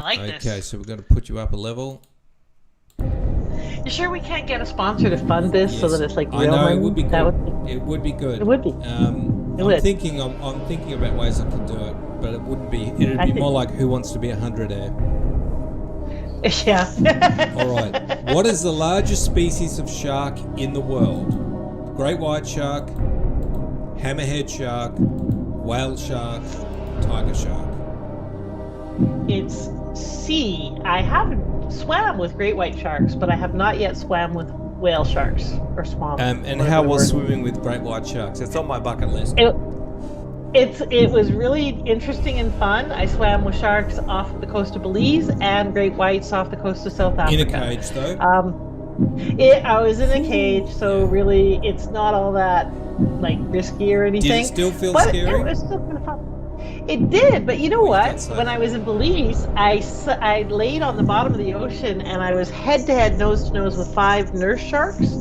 like this. Okay, so we're going to put you up a level. You sure we can't get a sponsor to fund this so that it's like real I know money? it would be good. That would be, It would be good. it would be. I'm would. thinking about ways I can do it, but it wouldn't be. It'd be more like Who Wants to Be 100-aire. Yeah. All right. What is the largest species of shark in the world? Great white shark, hammerhead shark, whale shark, tiger shark. It's C. I haven't swam with great white sharks, but I have not yet swam with whale sharks or swam. And how was swimming with great white sharks? It's on my bucket list. It was really interesting and fun. I swam with sharks off the coast of Belize and great whites off the coast of South Africa. In a cage, though? I was in a cage, so really it's not all that like risky or anything. Did it still feel scary? It was still kind of fun. It did, but you know what? When I was in Belize, I laid on the bottom of the ocean and I was head-to-head, nose-to-nose with 5 nurse sharks.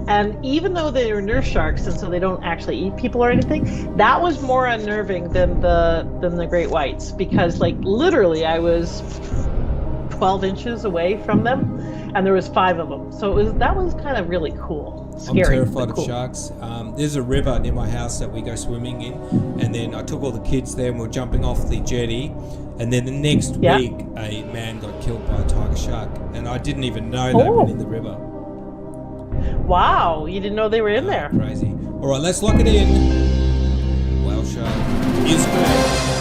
And even though they were nurse sharks, and so they don't actually eat people or anything, that was more unnerving than the great whites, because like literally I was 12 inches away from them, and there was 5 of them. So that was kind of really cool. Scary, I'm terrified of sharks. There's a river near my house that we go swimming in, and then I took all the kids there and we were jumping off the jetty, and then the next week a man got killed by a tiger shark, and I didn't even know they were in the river. Wow, you didn't know they were in there. Crazy. All right, let's lock it in. Whale shark is correct.